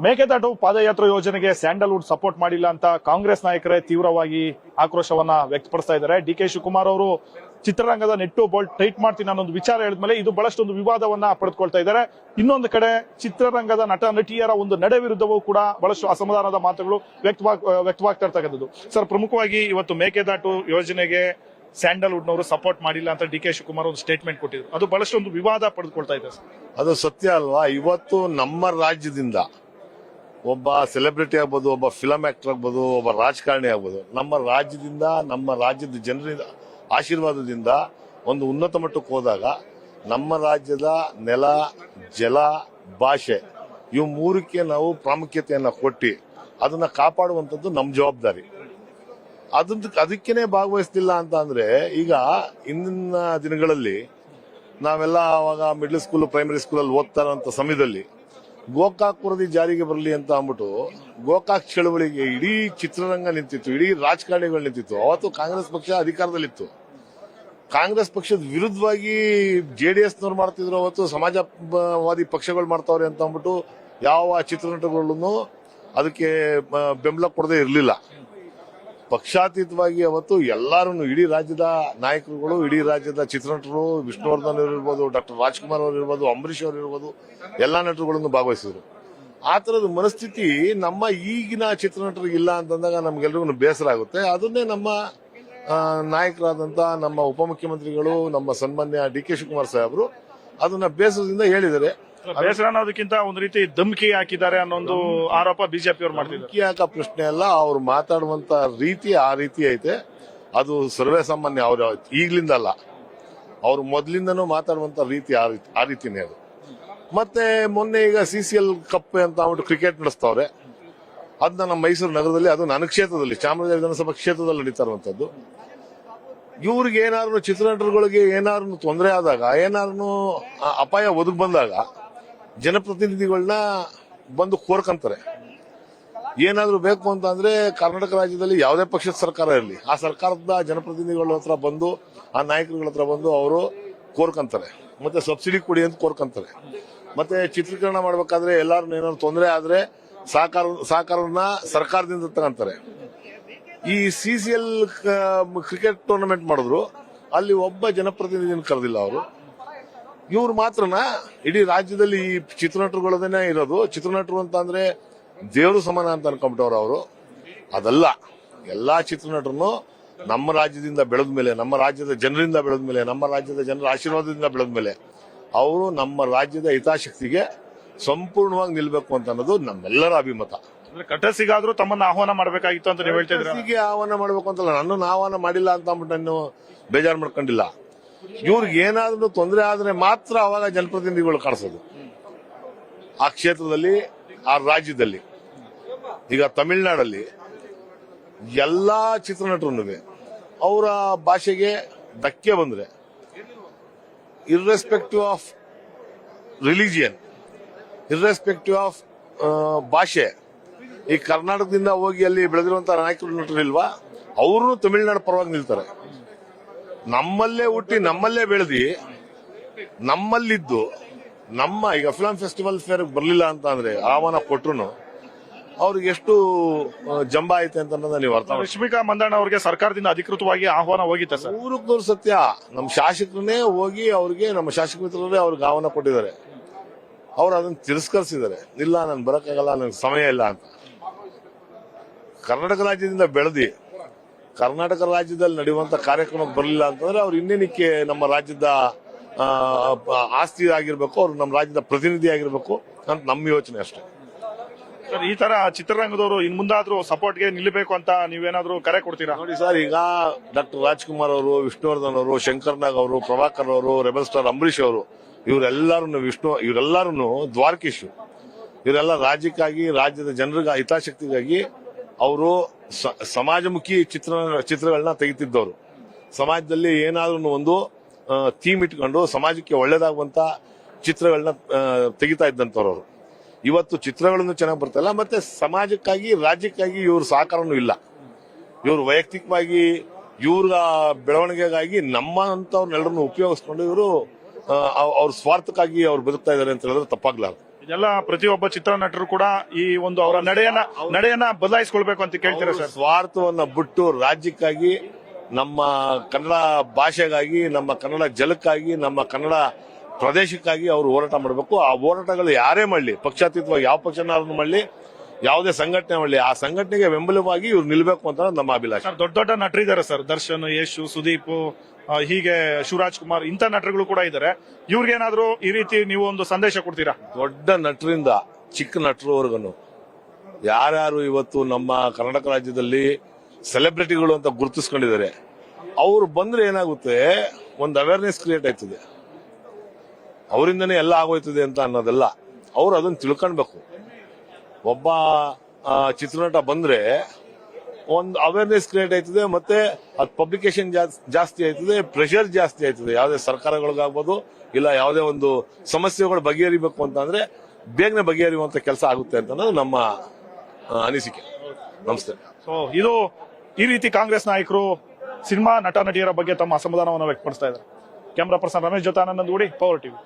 ಮೇಕೆದಾಟು ಪಾದಯಾತ್ರೆ ಯೋಜನೆಗೆ Sandalwood support ಮಾಡಿಲ್ಲ ಅಂತ ಕಾಂಗ್ರೆಸ್ ನಾಯಕರೇ ತೀವ್ರವಾಗಿ ಆಕ್ರೋಶವನ್ನ ವ್ಯಕ್ತಪಡಿಸ್ತಾ ಇದ್ದಾರೆ. ಡಿ.ಕೆ. ಶಿವಕುಮಾರ್ ಅವರು ಚಿತ್ರರಂಗದ ನೆಟ್ಟು ಬೋಲ್ಟ್ ಟೈಟ್ ಮಾಡ್ತೀನಿ ಅನ್ನೋ ವಿಚಾರ ಹೇಳಿದ್ಮೇಲೆ ಇದು ಬಹಳಷ್ಟೊಂದು ವಿವಾದವನ್ನ ಪಡೆದುಕೊಳ್ತಾ ಇದ್ದಾರೆ. ಇನ್ನೊಂದು ಕಡೆ ಚಿತ್ರರಂಗದ ನಟ ನಟಿಯರ ಒಂದು ನಡೆ ವಿರುದ್ಧವೂ ಕೂಡ ಬಹಳಷ್ಟು ಅಸಮಾಧಾನದ ಮಾತುಗಳು ವ್ಯಕ್ತವಾಗ್ತಾ ಇರ್ತಕ್ಕಂಥದ್ದು. ಸರ್, ಪ್ರಮುಖವಾಗಿ ಇವತ್ತು ಮೇಕೆದಾಟು ಯೋಜನೆಗೆ ಸ್ಯಾಂಡಲ್ವುಡ್ ನವರು ಸಪೋರ್ಟ್ ಮಾಡಿಲ್ಲ ಅಂತ ಡಿ.ಕೆ. ಶಿವಕುಮಾರ್ ಒಂದು ಸ್ಟೇಟ್ಮೆಂಟ್ ಕೊಟ್ಟಿದ್ರು. ಅದು ಬಹಳಷ್ಟೊಂದು ವಿವಾದ ಪಡೆದುಕೊಳ್ತಾ ಇದೆ. ಅದು ಸತ್ಯ ಅಲ್ವಾ? ಇವತ್ತು ನಮ್ಮ ರಾಜ್ಯದಿಂದ ಒಬ್ಬ ಸೆಲೆಬ್ರಿಟಿ ಆಗ್ಬೋದು, ಒಬ್ಬ ಫಿಲಂ ಆಕ್ಟರ್ ಆಗ್ಬೋದು, ಒಬ್ಬ ರಾಜಕಾರಣಿ ಆಗ್ಬೋದು, ನಮ್ಮ ರಾಜ್ಯದಿಂದ ನಮ್ಮ ರಾಜ್ಯದ ಜನರಿಂದ ಆಶೀರ್ವಾದದಿಂದ ಒಂದು ಉನ್ನತ ಮಟ್ಟಕ್ಕೆ ಹೋದಾಗ ನಮ್ಮ ರಾಜ್ಯದ ನೆಲ, ಜಲ, ಭಾಷೆ ಇವು ಮೂರಕ್ಕೆ ನಾವು ಪ್ರಾಮುಖ್ಯತೆಯನ್ನ ಕೊಟ್ಟು ಅದನ್ನ ಕಾಪಾಡುವಂಥದ್ದು ನಮ್ಮ ಜವಾಬ್ದಾರಿ. ಅದಕ್ಕೇನೆ ಭಾಗವಹಿಸ್ತಿಲ್ಲ ಅಂತ ಅಂದ್ರೆ, ಈಗ ಇಂದಿನ ದಿನಗಳಲ್ಲಿ ನಾವೆಲ್ಲ ಅವಾಗ ಮಿಡ್ಲ್ ಸ್ಕೂಲ್, ಪ್ರೈಮರಿ ಸ್ಕೂಲಲ್ಲಿ ಓದ್ತಾ ಇರುವಂತ ಸಮಯದಲ್ಲಿ ಗೋಕಾಕ್ ವರದಿ ಜಾರಿಗೆ ಬರಲಿ ಅಂತ ಅಂದ್ಬಿಟ್ಟು ಗೋಕಾಕ್ ಚಳವಳಿಗೆ ಇಡೀ ಚಿತ್ರರಂಗ ನಿಂತಿತ್ತು, ಇಡೀ ರಾಜಕಾರಣಿಗಳು ನಿಂತಿತ್ತು. ಅವತ್ತು ಕಾಂಗ್ರೆಸ್ ಪಕ್ಷ ಅಧಿಕಾರದಲ್ಲಿತ್ತು. ಕಾಂಗ್ರೆಸ್ ಪಕ್ಷದ ವಿರುದ್ಧವಾಗಿ ಜೆಡಿಎಸ್ನವ್ರು ಮಾಡ್ತಿದ್ರು, ಅವತ್ತು ಸಮಾಜವಾದಿ ಪಕ್ಷಗಳು ಮಾಡ್ತಾವ್ರೆ ಅಂತ ಅಂದ್ಬಿಟ್ಟು ಯಾವ ಚಿತ್ರನಟಗಳನ್ನು ಅದಕ್ಕೆ ಬೆಂಬಲ ಕೊಡದೇ ಇರಲಿಲ್ಲ. ಪಕ್ಷಾತೀತವಾಗಿ ಅವತ್ತು ಎಲ್ಲರೂ, ಇಡೀ ರಾಜ್ಯದ ನಾಯಕರುಗಳು, ಇಡೀ ರಾಜ್ಯದ ಚಿತ್ರನಟರು, ವಿಷ್ಣುವರ್ಧನ್ ಅವರು ಇರ್ಬೋದು, ಡಾಕ್ಟರ್ ರಾಜ್ಕುಮಾರ್ ಅವರು ಇರ್ಬೋದು, ಅಂಬರೀಶ್ ಅವರು ಇರ್ಬೋದು, ಎಲ್ಲಾ ನಟರುಗಳನ್ನು ಭಾಗವಹಿಸಿದ್ರು. ಆ ತರದ ಮನಸ್ಥಿತಿ ನಮ್ಮ ಈಗಿನ ಚಿತ್ರನಟರಿಗೆ ಇಲ್ಲ ಅಂತಂದಾಗ ನಮ್ಗೆಲ್ರಿಗೂ ಬೇಸರ ಆಗುತ್ತೆ. ಅದನ್ನೇ ನಮ್ಮ ನಾಯಕರಾದಂತ ನಮ್ಮ ಉಪಮುಖ್ಯಮಂತ್ರಿಗಳು, ನಮ್ಮ ಸನ್ಮಾನ್ಯ ಡಿ.ಕೆ. ಶಿವಕುಮಾರ್ ಸಾಹೇಬರು ಅದನ್ನ ಬೇಸರದಿಂದ ಹೇಳಿದ್ದಾರೆ. ಬೇಸರ ಅನ್ನೋದಕ್ಕಿಂತ ಒಂದು ರೀತಿ ಧಮಕಿ ಹಾಕಿದ್ದಾರೆ ಅನ್ನೋ ಒಂದು ಆರೋಪ ಬಿಜೆಪಿ ಅವರು ಮಾಡ್ತಿದ್ದಾರೆ. ಧಮಕಿ ಹಾಕೋ ಪ್ರಶ್ನೆ ಅಲ್ಲ, ಅವ್ರು ಮಾತಾಡುವಂತ ರೀತಿ ಆ ರೀತಿ ಐತೆ. ಅದು ಸರ್ವೇ ಸಾಮಾನ್ಯ. ಅವ್ರು ಈಗ್ಲಿಂದ ಅಲ್ಲ, ಅವ್ರು ಮೊದ್ಲಿಂದನೂ ಮಾತಾಡುವಂತ ರೀತಿ ಆ ರೀತಿನೇ ಅದು. ಮತ್ತೆ ಮೊನ್ನೆ ಈಗ CCL ಕಪ್ ಅಂತ ಅಂದ್ಬಿಟ್ಟು ಕ್ರಿಕೆಟ್ ನಡೆಸ್ತಾವ್ರೆ. ಅದನ್ನ ನಮ್ಮ ಮೈಸೂರು ನಗರದಲ್ಲಿ, ಅದು ನನ್ನ ಕ್ಷೇತ್ರದಲ್ಲಿ, ಚಾಮರಾಜನಗರ ವಿಧಾನಸಭಾ ಕ್ಷೇತ್ರದಲ್ಲಿ ನಡೀತಾ ಇರುವಂತದ್ದು. ಇವ್ರಿಗೆ ಏನಾದ್ರು ಚಿತ್ರನಟರುಗಳಿಗೆ ಏನಾದ್ರು ತೊಂದರೆ ಆದಾಗ, ಏನಾದ್ರು ಅಪಾಯ ಒದಗಿ ಬಂದಾಗ ಜನಪ್ರತಿನಿಧಿಗಳನ್ನ ಬಂದು ಕೋರ್ಕಂತಾರೆ. ಏನಾದ್ರು ಬೇಕು ಅಂತ ಅಂದ್ರೆ ಕರ್ನಾಟಕ ರಾಜ್ಯದಲ್ಲಿ ಯಾವುದೇ ಪಕ್ಷದ ಸರ್ಕಾರ ಇರಲಿ, ಆ ಸರ್ಕಾರದ ಜನಪ್ರತಿನಿಧಿಗಳ ಹತ್ರ ಬಂದು, ಆ ನಾಯಕರುಗಳ ಹತ್ರ ಬಂದು ಅವರು ಕೋರ್ಕಂತಾರೆ. ಮತ್ತೆ ಸಬ್ಸಿಡಿ ಕೊಡಿ ಅಂತ ಕೋರ್ಕಂತಾರೆ. ಮತ್ತೆ ಚಿತ್ರೀಕರಣ ಮಾಡ್ಬೇಕಾದ್ರೆ ಎಲ್ಲಾರು ಏನಾದ್ರು ತೊಂದರೆ ಆದ್ರೆ ಸಹಕಾರನ ಸರ್ಕಾರದಿಂದ ತಗೊಂತಾರೆ. ಈ CCL ಕ್ರಿಕೆಟ್ ಟೂರ್ನಮೆಂಟ್ ಮಾಡಿದ್ರು, ಅಲ್ಲಿ ಒಬ್ಬ ಜನಪ್ರತಿನಿಧಿನ ಕರೆದಿಲ್ಲ ಅವರು. ಇವ್ರು ಮಾತ್ರನ ಇಡೀ ರಾಜ್ಯದಲ್ಲಿ ಈ ಚಿತ್ರನಟರುಗಳದೇನೆ ಇರೋದು. ಚಿತ್ರನಟರು ಅಂತ ಅಂದ್ರೆ ದೇವರು ಸಮಾನ ಅಂತ ಅನ್ಕೊಂಡ್ಬಿಟ್ಟವ್ರು ಅವರು. ಅದಲ್ಲ, ಎಲ್ಲಾ ಚಿತ್ರನಟರನ್ನು ನಮ್ಮ ರಾಜ್ಯದಿಂದ ಬೆಳೆದ ಮೇಲೆ, ನಮ್ಮ ರಾಜ್ಯದ ಜನರಿಂದ ಬೆಳೆದ ಮೇಲೆ, ನಮ್ಮ ರಾಜ್ಯದ ಜನರ ಆಶೀರ್ವಾದದಿಂದ ಬೆಳೆದ ಮೇಲೆ ಅವರು ನಮ್ಮ ರಾಜ್ಯದ ಹಿತಾಸಕ್ತಿಗೆ ಸಂಪೂರ್ಣವಾಗಿ ನಿಲ್ಬೇಕು ಅಂತ ಅನ್ನೋದು ನಮ್ಮೆಲ್ಲರ ಅಭಿಮತ. ಕಟಸಿಗಾದ್ರೂ ತಮ್ಮನ್ನ ಆಹ್ವಾನ ಮಾಡಬೇಕಾಗಿತ್ತು ಅಂತ ನೀವು ಹೇಳ್ತಾ ಇದ್ದೀರಾ? ಆಹ್ವಾನ ಮಾಡಬೇಕು ಅಂತಲ್ಲ, ನನ್ನನ್ನು ಆಹ್ವಾನ ಮಾಡಿಲ್ಲ ಅಂತ ಅಂದ್ಬಿಟ್ಟು ನಾನು ಬೇಜಾರು ಮಾಡ್ಕೊಂಡಿಲ್ಲ. ಇವ್ರಿಗೆ ಏನಾದ್ರೂ ತೊಂದರೆ ಆದ್ರೆ ಮಾತ್ರ ಅವಾಗ ಜನಪ್ರತಿನಿಧಿಗಳು ಕಾಣಿಸೋದು ಆ ಕ್ಷೇತ್ರದಲ್ಲಿ, ಆ ರಾಜ್ಯದಲ್ಲಿ. ಈಗ ತಮಿಳುನಾಡಲ್ಲಿ ಎಲ್ಲಾ ಚಿತ್ರನಟರು ಅವರ ಭಾಷೆಗೆ ಧಕ್ಕೆ ಬಂದ್ರೆ, irrespective of religion, irrespective of ಭಾಷೆ, ಈ ಕರ್ನಾಟಕದಿಂದ ಹೋಗಿ ಅಲ್ಲಿ ಬೆಳೆದಿರುವಂತಹ ನಾಯಕರು ನಟರಿಲ್ವಾ, ಅವರು ತಮಿಳುನಾಡು ಪರವಾಗಿ ನಿಲ್ತಾರೆ. ನಮ್ಮಲ್ಲೇ ಹುಟ್ಟಿ, ನಮ್ಮಲ್ಲೇ ಬೆಳೆದಿ, ನಮ್ಮಲ್ಲಿದ್ದು, ನಮ್ಮ ಈಗ ಫಿಲಂ ಫೆಸ್ಟಿವಲ್ ಫೇರ್ ಬರ್ಲಿಲ್ಲ ಅಂತ ಅಂದ್ರೆ ಆಹ್ವಾನ ಕೊಟ್ರು ಅವ್ರಿಗೆ ಎಷ್ಟು ಜಂಬ ಐತೆ ಅಂತ ನೀವು ಅರ್ಥ ಮಾಡಿ. ರಶ್ಮಿಕಾ ಮಂದಣ್ಣ ಅವರಿಗೆ ಸರ್ಕಾರದಿಂದ ಅಧಿಕೃತವಾಗಿ ಆಹ್ವಾನ ಹೋಗಿತ್ತ ಸರ್? 100% ಸತ್ಯ. ನಮ್ಮ ಶಾಸಕರನ್ನೇ ಹೋಗಿ ಅವ್ರಿಗೆ, ನಮ್ಮ ಶಾಸಕ ಮಿತ್ರರೇ ಅವ್ರಿಗೆ ಆಹ್ವಾನ ಕೊಟ್ಟಿದ್ದಾರೆ. ಅವ್ರು ಅದನ್ನ ತಿರಸ್ಕರಿಸಿದ್ದಾರೆ. ಇಲ್ಲ, ನಾನು ಬರಕ್ಕಾಗಲ್ಲ, ನನಗೆ ಸಮಯ ಇಲ್ಲ ಅಂತ. ಕರ್ನಾಟಕ ರಾಜ್ಯದಿಂದ ಬೆಳೆದಿ ಕರ್ನಾಟಕ ರಾಜ್ಯದಲ್ಲಿ ನಡೆಯುವಂತ ಕಾರ್ಯಕ್ರಮಕ್ಕೆ ಬರಲಿಲ್ಲ ಅಂತಂದ್ರೆ ಅವ್ರು ಇನ್ನೇನಕ್ಕೆ ನಮ್ಮ ರಾಜ್ಯದ ಆಸ್ತಿ ಆಗಿರ್ಬೇಕು, ಅವ್ರು ನಮ್ಮ ರಾಜ್ಯದ ಪ್ರತಿನಿಧಿ ಆಗಿರ್ಬೇಕು ಅಂತ ನಮ್ಮ ಯೋಚನೆ ಅಷ್ಟೇ. ಸರ್, ಈ ತರ ಚಿತ್ರರಂಗದವರು ಇನ್ ಮುಂದಾದ್ರೂ ಸಪೋರ್ಟ್ಗೆ ನಿಲ್ಲಬೇಕು ಅಂತ ನೀವೇನಾದ್ರೂ ಕರೆ ಕೊಡ್ತೀರಾ? ನೋಡಿ ಸರ್, ಈಗ ಡಾಕ್ಟರ್ ರಾಜ್ಕುಮಾರ್ ಅವರು, ವಿಷ್ಣುವರ್ಧನ್ ಅವರು, ಶಂಕರ್ ನಾಗ್ ಅವರು, ಪ್ರಭಾಕರ್ ಅವರು, ರೆಬಲ್ ಸ್ಟಾರ್ ಅಂಬರೀಶ್ ಅವರು, ಇವರೆಲ್ಲರೂ ದ್ವಾರಕೀಶ್, ಇವರೆಲ್ಲ ರಾಜ್ಯಕ್ಕಾಗಿ, ರಾಜ್ಯದ ಜನರ ಹಿತಾಸಕ್ತಿಗಾಗಿ ಅವರು ಸಮಾಜಮುಖಿ ಚಿತ್ರಗಳನ್ನ ತೆಗಿತಿದ್ದವರು. ಸಮಾಜದಲ್ಲಿ ಏನಾದ್ರೂ ಒಂದು ಥೀಮ್ ಇಟ್ಕೊಂಡು ಸಮಾಜಕ್ಕೆ ಒಳ್ಳೇದಾಗುವಂತ ಚಿತ್ರಗಳನ್ನ ತೆಗಿತಾ ಇದ್ದಂತವ್ರು. ಇವತ್ತು ಚಿತ್ರಗಳನ್ನು ಚೆನ್ನಾಗಿ ಬರ್ತಾ ಮತ್ತೆ ಸಮಾಜಕ್ಕಾಗಿ, ರಾಜ್ಯಕ್ಕಾಗಿ ಇವ್ರ ಸಹಕಾರನೂ ಇಲ್ಲ. ಇವರು ವೈಯಕ್ತಿಕವಾಗಿ ಇವರ ಬೆಳವಣಿಗೆಗಾಗಿ ನಮ್ಮಂತವ್ರನ್ನೆಲ್ಲರನ್ನು ಉಪಯೋಗಿಸ್ಕೊಂಡು ಇವರು ಅವ್ರ ಸ್ವಾರ್ಥಕ್ಕಾಗಿ ಅವ್ರು ಬದುಕ್ತಾ ಇದಾರೆ ಅಂತ ಹೇಳಿದ್ರೆ ತಪ್ಪಾಗ್ಲಾರ್ದು. ಇದೆಲ್ಲ ಪ್ರತಿಯೊಬ್ಬ ಚಿತ್ರನಟರು ಕೂಡ ಈ ಒಂದು ಅವರ ನಡೆಯನ್ನ ಬದಲಾಯಿಸ್ಕೊಳ್ಬೇಕು ಅಂತ ಕೇಳ್ತೀರಾ ಸರ್? ಸ್ವಾರ್ಥವನ್ನ ಬಿಟ್ಟು ರಾಜ್ಯಕ್ಕಾಗಿ, ನಮ್ಮ ಕನ್ನಡ ಭಾಷೆಗಾಗಿ, ನಮ್ಮ ಕನ್ನಡ ಜಲಕ್ಕಾಗಿ, ನಮ್ಮ ಕನ್ನಡ ಪ್ರದೇಶಕ್ಕಾಗಿ ಅವರು ಹೋರಾಟ ಮಾಡಬೇಕು. ಆ ಹೋರಾಟಗಳು ಯಾರೇ ಮಾಡಲಿ, ಪಕ್ಷಾತೀತವಾಗಿ ಯಾವ ಪಕ್ಷನಾದ್ರೂ ಮಾಡಲಿ, ಯಾವುದೇ ಸಂಘಟನೆ ಮಾಡಲಿ, ಆ ಸಂಘಟನೆಗೆ ಬೆಂಬಲವಾಗಿ ಇವ್ರು ನಿಲ್ಬೇಕು ಅಂತ ನಮ್ಮ ಅಭಿಲಾಷೆ. ಸರ್, ದೊಡ್ಡ ದೊಡ್ಡ ನಟರಿದ್ದಾರೆ ಸರ್, ದರ್ಶನ್, ಯಶ್, ಸುದೀಪ್, ಹೀಗೆ ಶಿವರಾಜ್ ಕುಮಾರ್, ಇಂಥ ನಟರುಗಳು ಕೂಡ ಇದ್ದಾರೆ. ಇವ್ರಿಗೇನಾದ್ರೂ ಈ ರೀತಿ ನೀವು ಒಂದು ಸಂದೇಶ ಕೊಡ್ತೀರಾ? ದೊಡ್ಡ ನಟರಿಂದ ಚಿಕ್ಕ ನಟರವರೆಗೂ ಯಾರ್ಯಾರು ಇವತ್ತು ನಮ್ಮ ಕರ್ನಾಟಕ ರಾಜ್ಯದಲ್ಲಿ ಸೆಲೆಬ್ರಿಟಿಗಳು ಅಂತ ಗುರುತಿಸ್ಕೊಂಡಿದ್ದಾರೆ, ಅವ್ರು ಬಂದ್ರೆ ಏನಾಗುತ್ತೆ, ಒಂದು ಅವೇರ್ನೆಸ್ ಕ್ರಿಯೇಟ್ ಆಯ್ತದೆ, ಅವರಿಂದನೇ ಎಲ್ಲ ಆಗೋಯ್ತದೆ ಅಂತ ಅನ್ನೋದೆಲ್ಲ ಅವ್ರು ಅದನ್ನ ತಿಳ್ಕೊಳ್ಬೇಕು. ಒಬ್ಬ ಚಿತ್ರನಟ ಬಂದ್ರೆ ಒಂದು ಅವೇರ್ನೆಸ್ ಕ್ರಿಯೇಟ್ ಆಯ್ತದೆ, ಮತ್ತೆ ಅದು ಪಬ್ಲಿಕೇಶನ್ ಜಾಸ್ತಿ ಆಯ್ತದೆ, ಪ್ರೆಷರ್ ಜಾಸ್ತಿ ಆಯ್ತದೆ. ಯಾವುದೇ ಸರ್ಕಾರಗಳಿಗಾಗ್ಬೋದು, ಇಲ್ಲ ಯಾವುದೇ ಒಂದು ಸಮಸ್ಯೆಗಳು ಬಗೆಹರಿಬೇಕು ಅಂತ ಅಂದ್ರೆ ಬೇಗನೆ ಬಗೆಹರಿಯುವಂತ ಕೆಲಸ ಆಗುತ್ತೆ ಅಂತ ಅನ್ನೋದು ನಮ್ಮ ಅನಿಸಿಕೆ. ನಮಸ್ತೆ. ಸೊ ಇದು ಈ ರೀತಿ ಕಾಂಗ್ರೆಸ್ ನಾಯಕರು ಸಿನಿಮಾ ನಟ ನಟಿಯರ ಬಗ್ಗೆ ತಮ್ಮ ಅಸಮಾಧಾನವನ್ನು ವ್ಯಕ್ತಪಡಿಸ್ತಾ ಇದ್ದಾರೆ. ಕ್ಯಾಮರಾ ಪರ್ಸನ್ ರಮೇಶ್ ಜೊತೆ ಆನಂದ್ ಗೂಡಿ, ಪವರ್ ಟಿವಿ.